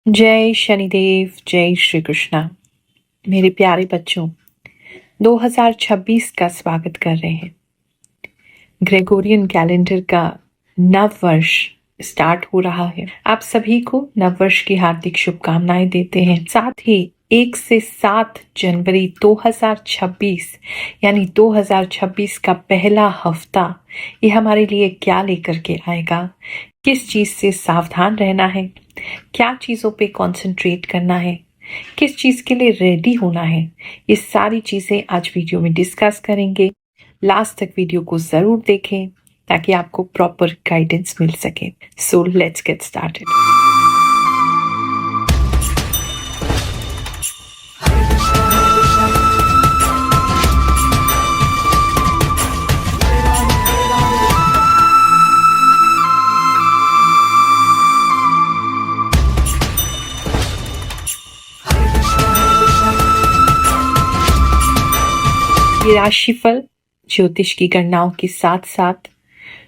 जय शनिदेव, जय श्री कृष्णा। मेरे प्यारे बच्चों, 2026 का स्वागत कर रहे हैं। ग्रेगोरियन कैलेंडर का नव वर्ष स्टार्ट हो रहा है। आप सभी को नव वर्ष की हार्दिक शुभकामनाएं देते हैं। साथ ही 1 से 7 जनवरी 2026 यानी 2026 का पहला हफ्ता ये हमारे लिए क्या लेकर के आएगा, किस चीज से सावधान रहना है, क्या चीज़ों पे कंसंट्रेट करना है, किस चीज़ के लिए रेडी होना है, ये सारी चीज़ें आज वीडियो में डिस्कस करेंगे। लास्ट तक वीडियो को ज़रूर देखें ताकि आपको प्रॉपर गाइडेंस मिल सके। So let's get started. ये राशिफल ज्योतिष की गणनाओं के साथ साथ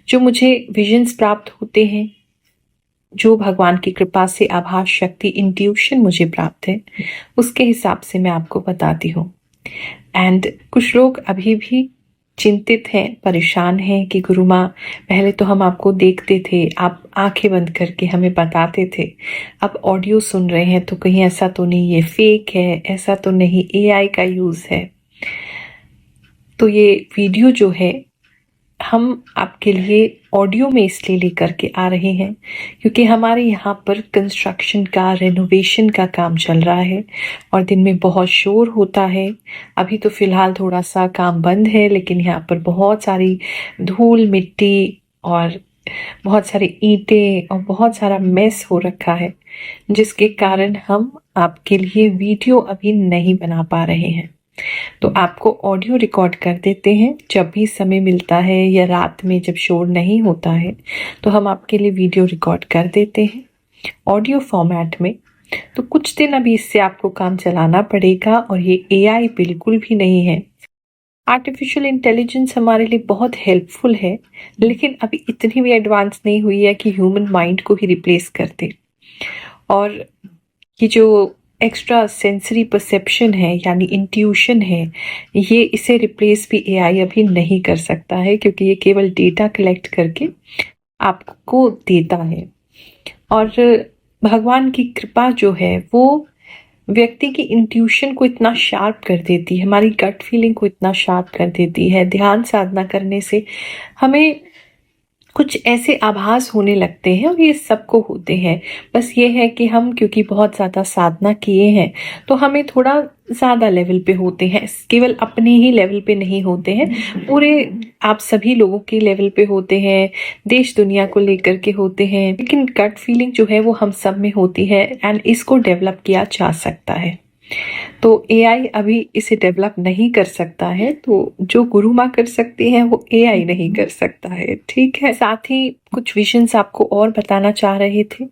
जो मुझे विजन्स प्राप्त होते हैं, जो भगवान की कृपा से आभास शक्ति इंट्यूशन मुझे प्राप्त है, उसके हिसाब से मैं आपको बताती हूँ। एंड कुछ लोग अभी भी चिंतित हैं, परेशान हैं कि गुरु माँ पहले तो हम आपको देखते थे, आप आंखें बंद करके हमें बताते थे, अब ऑडियो सुन रहे हैं तो कहीं ऐसा तो नहीं ये फेक है, ऐसा तो नहीं AI का यूज़ है। तो ये वीडियो जो है हम आपके लिए ऑडियो में इसलिए लेकर के आ रहे हैं क्योंकि हमारे यहाँ पर कंस्ट्रक्शन का, रेनोवेशन का काम चल रहा है और दिन में बहुत शोर होता है। अभी तो फिलहाल थोड़ा सा काम बंद है, लेकिन यहाँ पर बहुत सारी धूल मिट्टी और बहुत सारी ईंटें और बहुत सारा मेस हो रखा है, जिसके कारण हम आपके लिए वीडियो अभी नहीं बना पा रहे हैं। तो आपको ऑडियो रिकॉर्ड कर देते हैं जब भी समय मिलता है या रात में जब शोर नहीं होता है तो हम आपके लिए वीडियो रिकॉर्ड कर देते हैं ऑडियो फॉर्मेट में। तो कुछ दिन अभी इससे आपको काम चलाना पड़ेगा और ये AI बिल्कुल भी नहीं है। आर्टिफिशियल इंटेलिजेंस हमारे लिए बहुत हेल्पफुल है, लेकिन अभी इतनी भी एडवांस नहीं हुई है कि ह्यूमन माइंड को ही रिप्लेस कर दे। और ये जो एक्स्ट्रा सेंसरी परसेप्शन है यानी इंट्यूशन है, ये इसे रिप्लेस भी AI अभी नहीं कर सकता है, क्योंकि ये केवल डेटा कलेक्ट करके आपको देता है। और भगवान की कृपा जो है वो व्यक्ति की इंट्यूशन को इतना शार्प कर देती है, हमारी गट फीलिंग को इतना शार्प कर देती है। ध्यान साधना करने से हमें कुछ ऐसे आभास होने लगते हैं और ये सबको होते हैं। बस ये है कि हम क्योंकि बहुत ज़्यादा साधना किए हैं तो हमें थोड़ा ज़्यादा लेवल पे होते हैं, केवल अपने ही लेवल पे नहीं होते हैं, पूरे आप सभी लोगों के लेवल पे होते हैं, देश दुनिया को लेकर के होते हैं। लेकिन गट फीलिंग जो है वो हम सब में होती है एंड इसको डेवलप किया जा सकता है। तो AI अभी इसे डेवलप नहीं कर सकता है, तो जो गुरु माँ कर सकती हैं वो AI नहीं कर सकता है। ठीक है। साथ ही कुछ विजन्स आपको और बताना चाह रहे थे।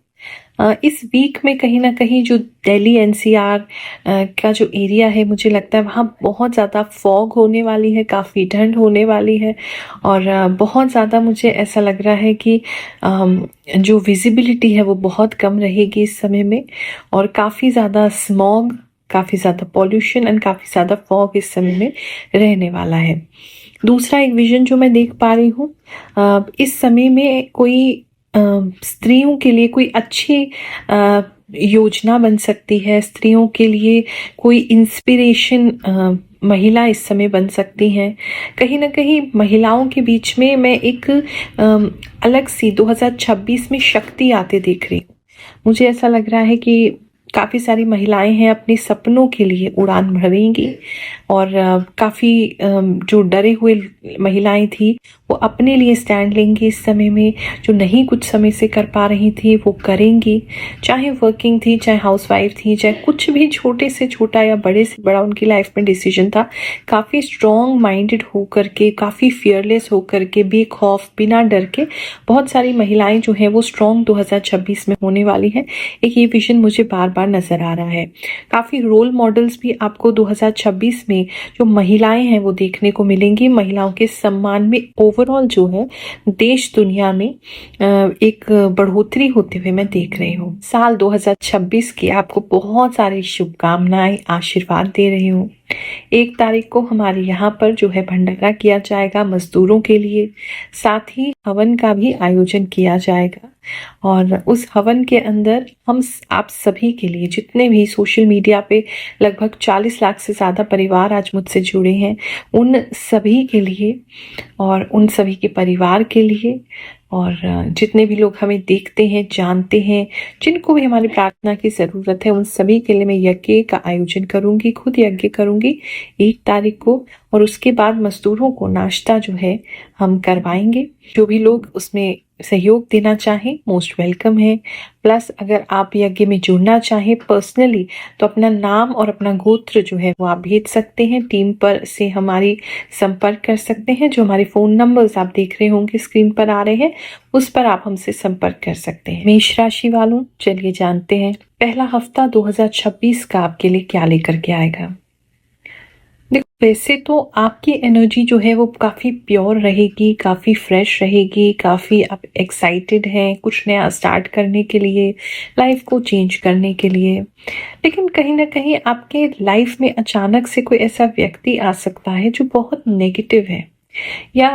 इस वीक में कहीं ना कहीं जो दिल्ली NCR का जो एरिया है, मुझे लगता है वहाँ बहुत ज़्यादा फॉग होने वाली है, काफ़ी ठंड होने वाली है और बहुत ज़्यादा मुझे ऐसा लग रहा है कि जो विजिबिलिटी है वो बहुत कम रहेगी इस समय में, और काफ़ी ज़्यादा स्मॉग, काफ़ी ज़्यादा पॉल्यूशन एंड काफ़ी ज़्यादा फॉग इस समय में रहने वाला है। दूसरा एक विजन जो मैं देख पा रही हूँ, इस समय में कोई स्त्रियों के लिए कोई अच्छी योजना बन सकती है, स्त्रियों के लिए कोई इंस्पिरेशन महिला इस समय बन सकती हैं। कहीं ना कहीं महिलाओं के बीच में मैं एक अलग सी 2026 में शक्ति आते देख रही हूँ। मुझे ऐसा लग रहा है कि काफ़ी सारी महिलाएं हैं अपने सपनों के लिए उड़ान भरेंगी और काफ़ी जो डरे हुए महिलाएं थी वो अपने लिए स्टैंड लेंगी इस समय में। जो नहीं कुछ समय से कर पा रही थी वो करेंगी, चाहे वर्किंग थी, चाहे हाउसवाइफ थी, चाहे कुछ भी छोटे से छोटा या बड़े से बड़ा उनकी लाइफ में डिसीजन था। काफ़ी स्ट्रॉन्ग माइंडेड होकर के, काफ़ी फियरलेस होकर के, बेखौफ, बिना डर के बहुत सारी महिलाएं जो हैं वो स्ट्रॉन्ग 2026 में होने वाली हैं। एक ये विजन मुझे बार बार नजर आ रहा है। काफ़ी रोल मॉडल्स भी आपको 2026 में जो महिलाएं हैं वो देखने को मिलेंगी। महिलाओं के सम्मान में ओवरऑल जो है देश दुनिया में एक बढ़ोतरी होते हुए मैं देख रही हूँ। साल 2026 की आपको बहुत सारी शुभकामनाएं, आशीर्वाद दे रही हूँ। 1 तारीख को हमारे यहाँ पर जो है भंडारा किया जाएगा मजदूरों के लिए, साथ ही हवन का भी आयोजन किया जाएगा। और उस हवन के अंदर हम आप सभी के लिए, जितने भी सोशल मीडिया पे लगभग 40 लाख से ज़्यादा परिवार आज मुझसे जुड़े हैं, उन सभी के लिए और उन सभी के परिवार के लिए, और जितने भी लोग हमें देखते हैं, जानते हैं, जिनको भी हमारी प्रार्थना की ज़रूरत है, उन सभी के लिए मैं यज्ञ का आयोजन करूंगी, खुद यज्ञ करूंगी 1 तारीख को। और उसके बाद मजदूरों को नाश्ता जो है हम करवाएंगे। जो भी लोग उसमें सहयोग देना चाहें मोस्ट वेलकम है। प्लस अगर आप यज्ञ में जुड़ना चाहें पर्सनली तो अपना नाम और अपना गोत्र जो है वो आप भेज सकते हैं। टीम पर से हमारी संपर्क कर सकते हैं। जो हमारे फ़ोन नंबर्स आप देख रहे होंगे स्क्रीन पर आ रहे हैं, उस पर आप हमसे संपर्क कर सकते हैं। मेष राशि वालों, चलिए जानते हैं पहला हफ्ता 2026 का आपके लिए क्या लेकर के आएगा। देखो, वैसे तो आपकी एनर्जी जो है वो काफ़ी प्योर रहेगी, काफ़ी फ्रेश रहेगी, काफ़ी आप एक्साइटेड हैं कुछ नया स्टार्ट करने के लिए, लाइफ को चेंज करने के लिए। लेकिन कहीं ना कहीं आपके लाइफ में अचानक से कोई ऐसा व्यक्ति आ सकता है जो बहुत नेगेटिव है, या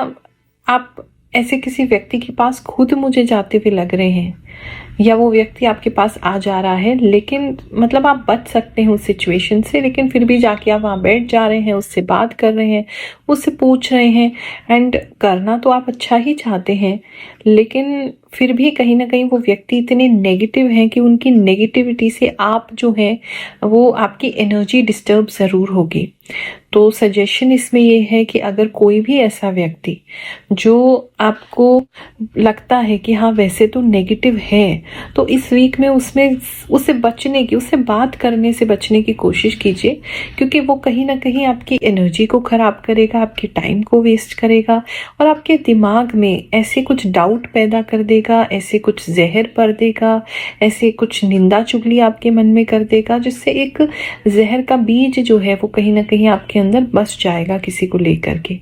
आप ऐसे किसी व्यक्ति के पास खुद मुझे जाते हुए लग रहे हैं, या वो व्यक्ति आपके पास आ जा रहा है, लेकिन मतलब आप बच सकते हैं उस सिचुएशन से, लेकिन फिर भी जाके आप वहाँ बैठ जा रहे हैं, उससे बात कर रहे हैं, उससे पूछ रहे हैं। एंड करना तो आप अच्छा ही चाहते हैं, लेकिन फिर भी कहीं ना कहीं वो व्यक्ति इतने नेगेटिव हैं कि उनकी नेगेटिविटी से आप जो है वो आपकी एनर्जी डिस्टर्ब ज़रूर होगी। तो सजेशन इसमें ये है कि अगर कोई भी ऐसा व्यक्ति जो आपको लगता है कि हाँ वैसे तो नेगेटिव है, तो इस वीक में उससे बचने की, उससे बात करने से बचने की कोशिश कीजिए, क्योंकि वो कहीं ना कहीं आपकी एनर्जी को ख़राब करेगा, आपके टाइम को वेस्ट करेगा और आपके दिमाग में ऐसे कुछ डाउट पैदा कर देगा, ऐसे कुछ जहर भर देगा, ऐसे कुछ निंदा चुगली आपके मन में कर देगा, जिससे एक जहर का बीज जो है वो कहीं ना कहीं आपके अंदर बस जाएगा किसी को लेकर के,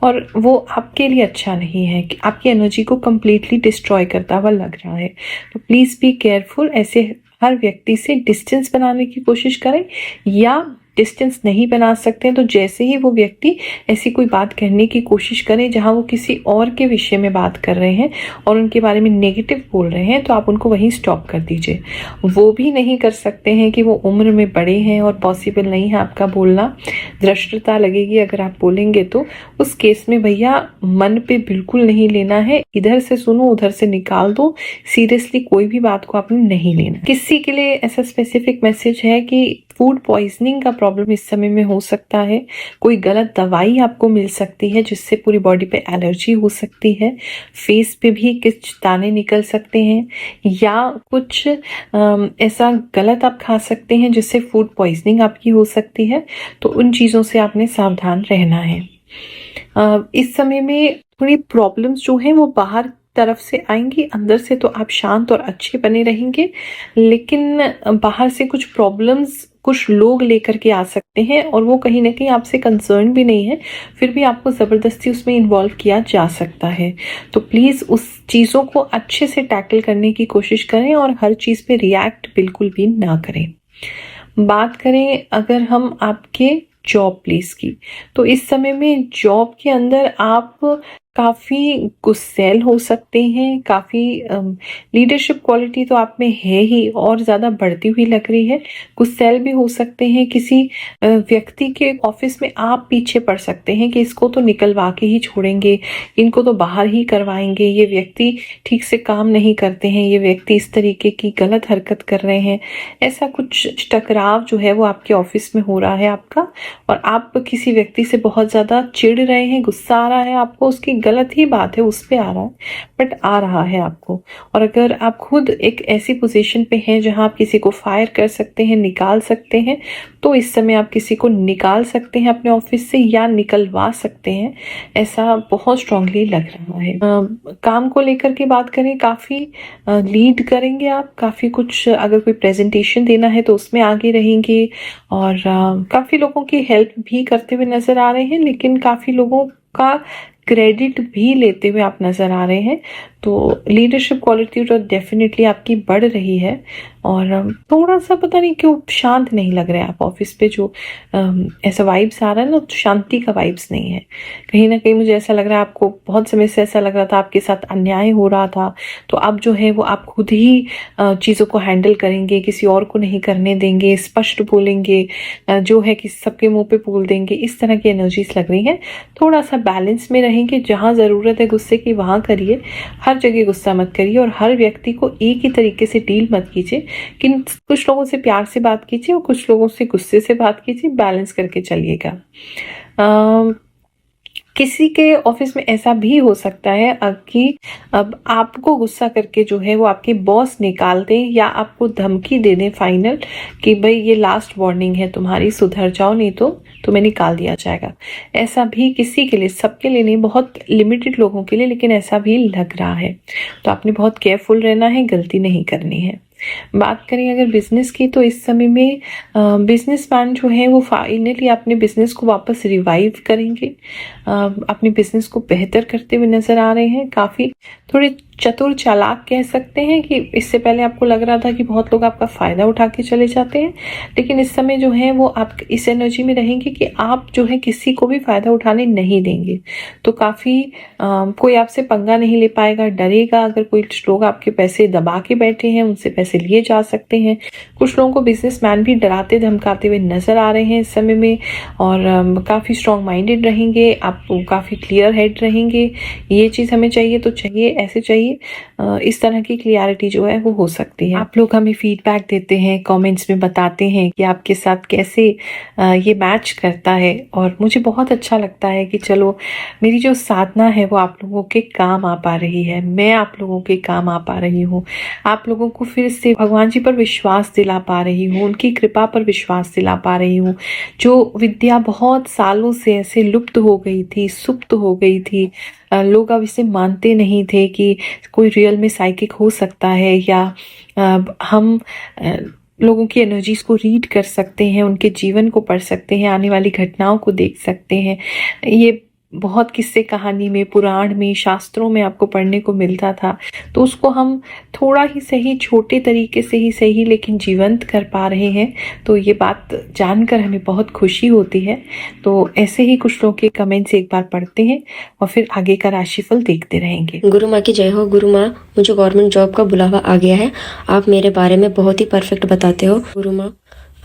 और वो आपके लिए अच्छा नहीं है, कि आपकी एनर्जी को कंप्लीटली डिस्ट्रॉय करता हुआ लग रहा है। तो प्लीज़ बी केयरफुल। ऐसे हर व्यक्ति से डिस्टेंस बनाने की कोशिश करें, या डिस्टेंस नहीं बना सकते हैं तो जैसे ही वो व्यक्ति ऐसी कोई बात कहने की कोशिश करें जहां वो किसी और के विषय में बात कर रहे हैं और उनके बारे में नेगेटिव बोल रहे हैं, तो आप उनको वहीं स्टॉप कर दीजिए। वो भी नहीं कर सकते हैं कि वो उम्र में बड़े हैं और पॉसिबल नहीं है आपका बोलना, धृष्टता लगेगी अगर आप बोलेंगे, तो उस केस में भैया मन पे बिल्कुल नहीं लेना है, इधर से सुनो उधर से निकाल दो। सीरियसली कोई भी बात को आपने नहीं लेना। किसी के लिए ऐसा स्पेसिफिक मैसेज है कि फूड पॉइजनिंग का प्रॉब्लम इस समय में हो सकता है, कोई गलत दवाई आपको मिल सकती है जिससे पूरी बॉडी पे एलर्जी हो सकती है, फेस पे भी कुछ दाने निकल सकते हैं, या कुछ ऐसा गलत आप खा सकते हैं जिससे फूड पॉइजनिंग आपकी हो सकती है। तो उन चीज़ों से आपने सावधान रहना है। इस समय में थोड़ी प्रॉब्लम्स जो हैं वो बाहर तरफ से आएंगी, अंदर से तो आप शांत और अच्छे बने रहेंगे, लेकिन बाहर से कुछ प्रॉब्लम्स कुछ लोग लेकर के आ सकते हैं और वो कहीं ना कहीं आपसे कंसर्न भी नहीं है, फिर भी आपको ज़बरदस्ती उसमें इन्वॉल्व किया जा सकता है। तो प्लीज़ उस चीज़ों को अच्छे से टैकल करने की कोशिश करें और हर चीज़ पे रिएक्ट बिल्कुल भी ना करें। बात करें अगर हम आपके जॉब प्लेस की, तो इस समय में जॉब के अंदर आप काफ़ी गुस्सैल हो सकते हैं, काफ़ी लीडरशिप क्वालिटी तो आप में है ही और ज़्यादा बढ़ती हुई लग रही है। गुस्सैल भी हो सकते हैं, किसी व्यक्ति के ऑफिस में आप पीछे पड़ सकते हैं कि इसको तो निकलवा के ही छोड़ेंगे, इनको तो बाहर ही करवाएंगे, ये व्यक्ति ठीक से काम नहीं करते हैं, ये व्यक्ति इस तरीके की गलत हरकत कर रहे हैं। ऐसा कुछ टकराव जो है वो आपके ऑफिस में हो रहा है आपका, और आप किसी व्यक्ति से बहुत ज़्यादा चिढ़ रहे हैं, गुस्सा आ रहा है आपको, उसकी गलत ही बात है उस पे आ रहा है, बट आ रहा है आपको। और अगर आप खुद एक ऐसी पोजीशन पे हैं जहां आप किसी को फायर कर सकते हैं, निकाल सकते हैं, तो इस समय आप किसी को निकाल सकते हैं अपने ऑफिस से या निकलवा सकते हैं, ऐसा बहुत स्ट्रांगली लग रहा है। काम को लेकर के बात करें, काफ़ी लीड करेंगे आप, काफ़ी कुछ अगर कोई प्रेजेंटेशन देना है तो उसमें आगे रहेंगे, और काफ़ी लोगों की हेल्प भी करते हुए नज़र आ रहे हैं, लेकिन काफ़ी लोगों का क्रेडिट भी लेते हुए आप नज़र आ रहे हैं। तो लीडरशिप क्वालिटी तो डेफिनेटली आपकी बढ़ रही है और थोड़ा सा पता नहीं क्यों शांत नहीं लग रहा है आप ऑफिस पे। जो ऐसा वाइब्स आ रहा है ना, तो शांति का वाइब्स नहीं है। कहीं ना कहीं मुझे ऐसा लग रहा है आपको बहुत समय से ऐसा लग रहा था आपके साथ अन्याय हो रहा था, तो अब जो है वो आप खुद ही चीज़ों को हैंडल करेंगे, किसी और को नहीं करने देंगे, स्पष्ट बोलेंगे, जो है कि सबके मुंह पे बोल देंगे। इस तरह की एनर्जीज लग रही हैं। थोड़ा सा बैलेंस में रहेंगे, जहाँ ज़रूरत है गुस्से की वहाँ करिए, हर जगह गुस्सा मत करिए और हर व्यक्ति को एक ही तरीके से डील मत कीजिए। कुछ लोगों से प्यार से बात कीजिए और कुछ लोगों से गुस्से से बात कीजिए, बैलेंस करके चलिएगा। किसी के ऑफिस में ऐसा भी हो सकता है कि अब आपको गुस्सा करके जो है वो आपके बॉस निकाल दें या आपको धमकी दे दें फाइनल कि भाई ये लास्ट वार्निंग है तुम्हारी, सुधर जाओ नहीं तो तुम्हें निकाल दिया जाएगा। ऐसा भी किसी के लिए, सबके लिए नहीं, बहुत लिमिटेड लोगों के लिए, लेकिन ऐसा भी लग रहा है। तो आपने बहुत केयरफुल रहना है, गलती नहीं करनी है। बात करें अगर बिजनेस की, तो इस समय में बिजनेसमैन जो है वो फाइनली अपने बिजनेस को वापस रिवाइव करेंगे, अपने बिजनेस को बेहतर करते हुए नजर आ रहे हैं। काफ़ी थोड़े चतुर चालाक कह सकते हैं कि इससे पहले आपको लग रहा था कि बहुत लोग आपका फ़ायदा उठा के चले जाते हैं, लेकिन इस समय जो है वो आप इस एनर्जी में रहेंगे कि आप जो है किसी को भी फ़ायदा उठाने नहीं देंगे। तो काफ़ी कोई आपसे पंगा नहीं ले पाएगा, डरेगा। अगर कोई लोग आपके पैसे दबा के बैठे हैं, उनसे पैसे लिए जा सकते हैं। कुछ लोगों को बिजनेसमैन भी डराते धमकाते हुए नजर आ रहे हैं इस समय में, और काफ़ी स्ट्रॉन्ग माइंडेड रहेंगे, आप काफ़ी क्लियर हेड रहेंगे। ये चीज़ हमें चाहिए तो चाहिए, ऐसे चाहिए। इस तरह की क्लियरिटी जो है वो हो सकती है। आप लोग हमें फीडबैक देते हैं, कमेंट्स में बताते हैं कि आपके साथ कैसे ये मैच करता है, और मुझे बहुत अच्छा लगता है कि चलो मेरी जो साधना है वो आप लोगों के काम आ पा रही है, मैं आप लोगों के काम आ पा रही हूँ, आप लोगों को फिर से भगवान जी पर विश्वास दिला पा रही हूँ, उनकी कृपा पर विश्वास दिला पा रही हूँ। जो विद्या बहुत सालों से ऐसे लुप्त हो गई थी, सुप्त हो गई थी, लोग अब इसे मानते नहीं थे कि कोई रियल में साइकिक हो सकता है, या हम लोगों की एनर्जीज को रीड कर सकते हैं, उनके जीवन को पढ़ सकते हैं, आने वाली घटनाओं को देख सकते हैं। ये बहुत किस्से कहानी में, पुराण में, शास्त्रों में आपको पढ़ने को मिलता था। तो उसको हम थोड़ा ही सही, छोटे तरीके से ही सही, लेकिन जीवंत कर पा रहे हैं। तो ये बात जानकर हमें बहुत खुशी होती है। तो ऐसे ही कुछ लोगों के कमेंट्स एक बार पढ़ते हैं और फिर आगे का राशिफल देखते रहेंगे। गुरु माँ की जय हो। गुरु माँ, मुझे गवर्नमेंट जॉब का बुलावा आ गया है। आप मेरे बारे में बहुत ही परफेक्ट बताते हो। गुरु माँ,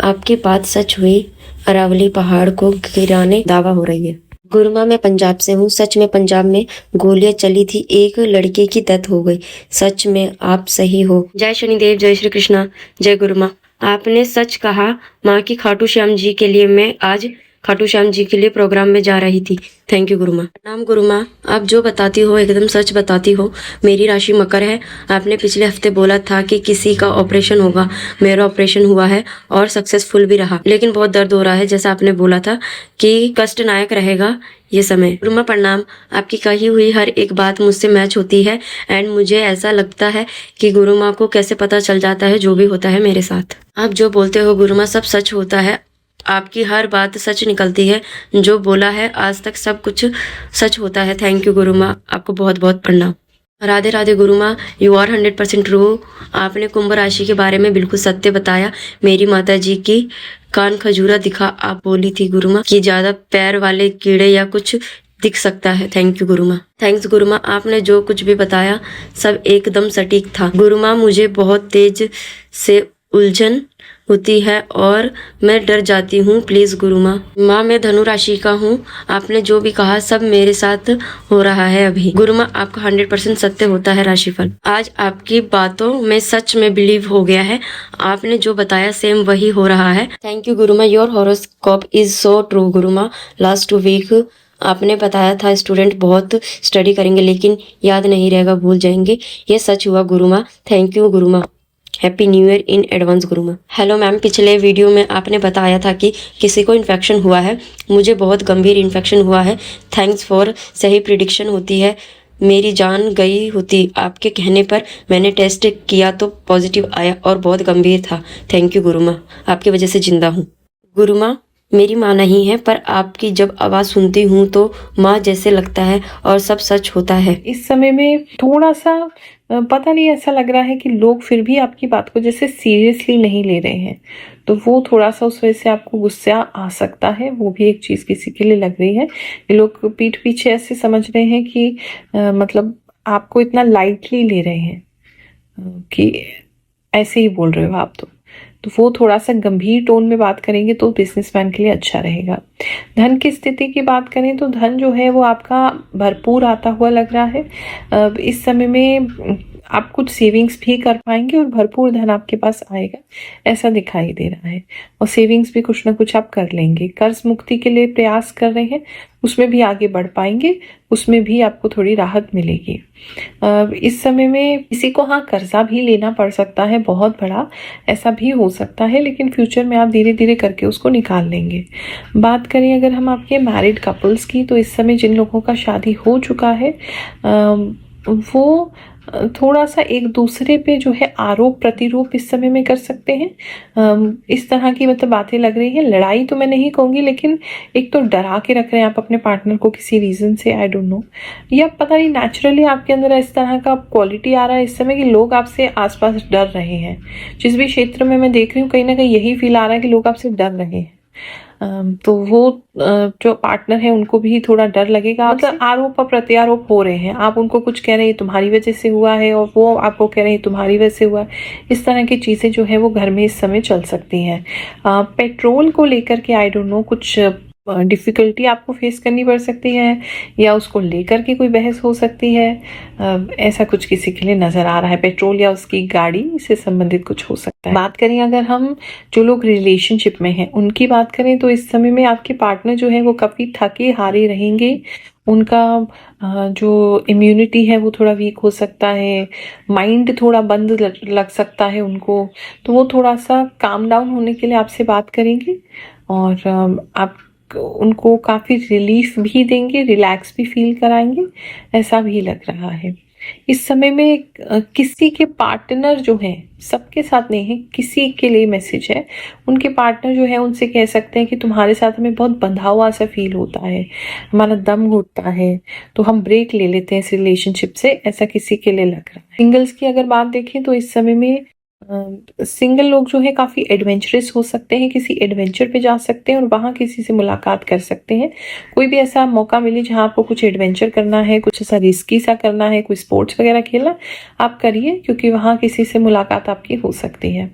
आपकी बात सच हुई, अरावली पहाड़ को गिराने दावा हो रही है। गुरु माँ, मैं पंजाब से हूँ। सच में पंजाब में गोलियां चली थी, एक लड़के की डेथ हो गई। सच में आप सही हो। जय शनिदेव, जय श्री कृष्णा, जय गुरु माँ। आपने सच कहा। माँ की खाटू श्याम जी के लिए मैं आज खाटू श्याम जी के लिए प्रोग्राम में जा रही थी। थैंक यू गुरु माँ। नाम गुरु माँ, आप जो बताती हो एकदम सच बताती हो। मेरी राशि मकर है। आपने पिछले हफ्ते बोला था कि किसी का ऑपरेशन होगा। मेरा ऑपरेशन हुआ है और सक्सेसफुल भी रहा, लेकिन बहुत दर्द हो रहा है। जैसा आपने बोला था कि कष्टनायक रहेगा ये समय। गुरु माँ प्रणाम। आपकी कही हुई हर एक बात मुझसे मैच होती है एंड मुझे ऐसा लगता है कि गुरु माँ को कैसे पता चल जाता है जो भी होता है मेरे साथ। आप जो बोलते हो गुरु माँ सब सच होता है। आपकी हर बात सच निकलती है। जो बोला है आज तक सब कुछ सच होता है। थैंक यू गुरु माँ, आपको बहुत बहुत प्रणाम। राधे राधे गुरु माँ, यू आर 100% ट्रू। आपने कुंभ राशि के बारे में बिल्कुल सत्य बताया। मेरी माता जी की कान खजूरा दिखा। आप बोली थी गुरु माँ कि ज्यादा पैर वाले कीड़े या कुछ दिख सकता है। थैंक यू गुरु माँ। थैंक्स गुरु माँ, आपने जो कुछ भी बताया सब एकदम सटीक था। गुरु माँ, मुझे बहुत तेज से उलझन होती है और मैं डर जाती हूँ। प्लीज गुरु माँ। माँ, मैं धनु राशि का हूँ। आपने जो भी कहा सब मेरे साथ हो रहा है अभी। गुरु माँ, आपका 100% सत्य होता है राशिफल। आज आपकी बातों में सच में बिलीव हो गया है। आपने जो बताया सेम वही हो रहा है। थैंक यू गुरु माँ। Your horoscope is so true गुरु माँ। लास्ट वीक आपने बताया था स्टूडेंट बहुत स्टडी करेंगे लेकिन याद नहीं रहेगा, भूल जाएंगे। ये सच हुआ गुरु माँ। थैंक यू गुरु माँ। Happy new year in advance गुरु माँ। हेलो मैम, पिछले वीडियो में आपने बताया था कि किसी को इन्फेक्शन हुआ है। मुझे बहुत गंभीर इन्फेक्शन हुआ है। थैंक्स फॉर सही प्रिडिक्शन होती है। मेरी जान गई होती आपके कहने पर। मैंने टेस्ट किया तो पॉजिटिव आया और बहुत गंभीर था। थैंक यू गुरु माँ, आपकी वजह से जिंदा हूँ। गुरु माँ, मेरी माँ नहीं है, पर आपकी जब आवाज़ सुनती हूँ तो माँ जैसे लगता है और सब सच होता है। इस समय में थोड़ा-सा पता नहीं ऐसा लग रहा है कि लोग फिर भी आपकी बात को जैसे सीरियसली नहीं ले रहे हैं। तो वो थोड़ा-सा उस वजह से आपको गुस्सा आ सकता है, वो भी एक चीज़ किसी के लिए लग रही है। कि लोग पीठ पीछे ऐसे समझ रहे हैं कि मतलब आपको इतना लाइटली ले रहे हैं कि ऐसे ही बोल रहे हो आप तो। तो वो थोड़ा-सा गंभीर टोन में बात करेंगे तो बिज़नेसमैन के लिए अच्छा रहेगा। धन की स्थिति की बात करें तो धन जो है वो आपका भरपूर आता हुआ लग रहा है। इस समय में आप कुछ सेविंग्स भी कर पाएँगे और भरपूर धन आपके पास आएगा, ऐसा दिखाई दे रहा है। और सेविंग्स भी कुछ न कुछ आप कर लेंगे। कर्ज़ मुक्ति के लिए प्रयास कर रहे हैं, उसमें भी आगे बढ़ पाएँगे, उसमें भी आपको थोड़ी राहत मिलेगी। इस समय में किसी को हाँ कर्जा भी लेना पड़ सकता है बहुत बड़ा, ऐसा भी हो सकता है, लेकिन फ्यूचर में आप धीरे-धीरे करके उसको निकाल लेंगे। बात करें अगर हम आपके मैरिड कपल्स की, तो इस समय जिन लोगों का शादी हो चुका है वो थोड़ा-सा एक दूसरे पे जो है आरोप-प्रतिरोप इस समय में कर सकते हैं। इस तरह की मतलब बातें लग रही हैं, लड़ाई तो मैं नहीं कहूँगी, लेकिन एक तो डरा के रख रहे हैं आप अपने पार्टनर को किसी रीज़न से, आई डोंट नो, या पता नहीं नेचुरली आपके अंदर इस तरह का क्वालिटी आ रहा है इस समय कि लोग आपसे आस-पास डर रहे हैं। जिस भी क्षेत्र में मैं देख रही हूँ, कहीं न कहीं यही फ़ील आ रहा है कि लोग आपसे डर रहे हैं। तो वो जो पार्टनर है उनको भी थोड़ा डर लगेगा, मतलब आरोप और प्रत्यारोप हो रहे हैं। आप उनको कुछ कह रहे हैं तुम्हारी वजह से हुआ है और वो आपको कह रहे हैं तुम्हारी वजह से हुआ है। इस तरह की चीज़ें जो है वो घर में इस समय चल सकती हैं। पेट्रोल को लेकर के आई डोंट नो कुछ डिफ़िकल्टी आपको फेस करनी पड़ सकती है या उसको लेकर के कोई बहस हो सकती है। ऐसा कुछ किसी के लिए नज़र आ रहा है, पेट्रोल या उसकी गाड़ी से संबंधित कुछ हो सकता है। बात करें अगर हम जो लोग रिलेशनशिप में हैं उनकी बात करें तो इस समय में आपके पार्टनर जो है वो काफ़ी थके हारे रहेंगे। उनका जो इम्यूनिटी है वो थोड़ा वीक हो सकता है, माइंड थोड़ा बंद लग सकता है उनको। तो वो थोड़ा-सा काम डाउन होने के लिए आपसे बात करेंगे और आप उनको काफ़ी रिलीफ भी देंगे, रिलैक्स भी फ़ील कराएँगे, ऐसा भी लग रहा है। इस समय में किसी के पार्टनर जो हैं, सबके साथ नहीं है, किसी के लिए मैसेज है। उनके पार्टनर जो है उनसे कह सकते हैं कि तुम्हारे साथ हमें बहुत बंधा हुआ सा फ़ील होता है, हमारा दम घुटता है, तो हम ब्रेक ले लेते हैं इस रिलेशनशिप से, ऐसा किसी के लिए लग रहा है। सिंगल्स की अगर बात देखें तो इस समय में सिंगल लोग जो है काफ़ी एडवेंचरस हो सकते हैं, किसी एडवेंचर पे जा सकते हैं और वहाँ किसी से मुलाकात कर सकते हैं। कोई भी ऐसा मौका मिले जहाँ आपको कुछ एडवेंचर करना है, कुछ ऐसा रिस्की सा करना है, कोई स्पोर्ट्स वगैरह खेलना, आप करिए क्योंकि वहाँ किसी से मुलाकात आपकी हो सकती है।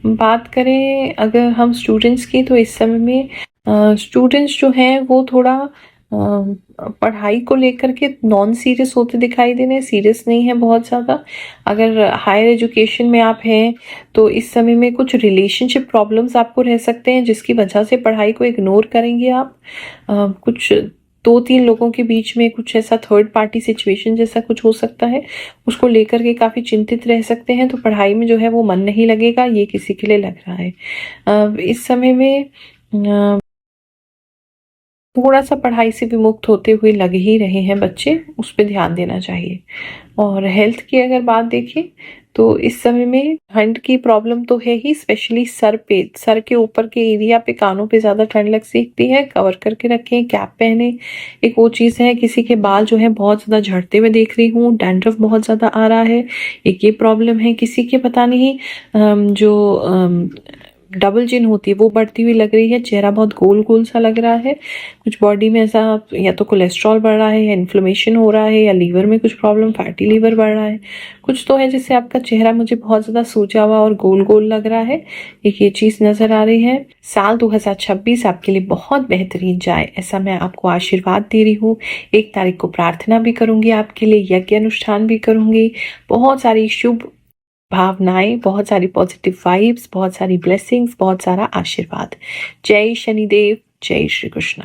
बात करें अगर हम स्टूडेंट्स की तो इस समय में स्टूडेंट्स जो हैं वो थोड़ा पढ़ाई को लेकर के नॉन सीरियस होते दिखाई दे रहे हैं, सीरियस नहीं है बहुत ज़्यादा। अगर हायर एजुकेशन में आप हैं तो इस समय में कुछ रिलेशनशिप प्रॉब्लम्स आपको रह सकते हैं जिसकी वजह से पढ़ाई को इग्नोर करेंगे आप। कुछ 2-3 लोगों के बीच में कुछ ऐसा थर्ड पार्टी सिचुएशन जैसा कुछ हो सकता है, उसको लेकर के काफ़ी चिंतित रह सकते हैं, तो पढ़ाई में जो है वो मन नहीं लगेगा, ये किसी के लिए लग रहा है। इस समय में थोड़ा-सा पढ़ाई से विमुक्त होते हुए लग ही रहे हैं बच्चे, उस पे ध्यान देना चाहिए। और हेल्थ की अगर बात देखें, तो इस समय में ठंड की प्रॉब्लम तो है ही, स्पेशली सर पे, सर के ऊपर के एरिया पे, कानों पे ज़्यादा ठंड लग सकती है, कवर करके रखें, कैप पहनें। एक वो चीज़ है, किसी के बाल जो है बहुत ज़्यादा झड़ते हुए देख रही हूँ, डैंड्रफ बहुत ज़्यादा आ रहा है, एक ये प्रॉब्लम है। किसी के पता नहीं डबल चिन होती है वो बढ़ती हुई लग रही है, चेहरा बहुत गोल-गोल सा लग रहा है, कुछ बॉडी में ऐसा या तो कोलेस्ट्रॉल बढ़ रहा है या इन्फ्लेमेशन हो रहा है या लीवर में कुछ प्रॉब्लम, फैटी लीवर बढ़ रहा है, कुछ तो है जिससे आपका चेहरा मुझे बहुत ज़्यादा सूजा हुआ और गोल-गोल लग रहा है, एक ये चीज़ नज़र आ रही है। साल 2026 आपके लिए बहुत बेहतरीन जाए, ऐसा मैं आपको आशीर्वाद दे रही हूँ। 1 तारीख को प्रार्थना भी करूँगी आपके लिए, यज्ञ अनुष्ठान भी करूँगी, बहुत सारी शुभ भावनाएं, बहुत सारी पॉजिटिव वाइब्स, बहुत सारी ब्लेसिंग्स, बहुत सारा आशीर्वाद। जय शनिदेव, जय श्री कृष्ण।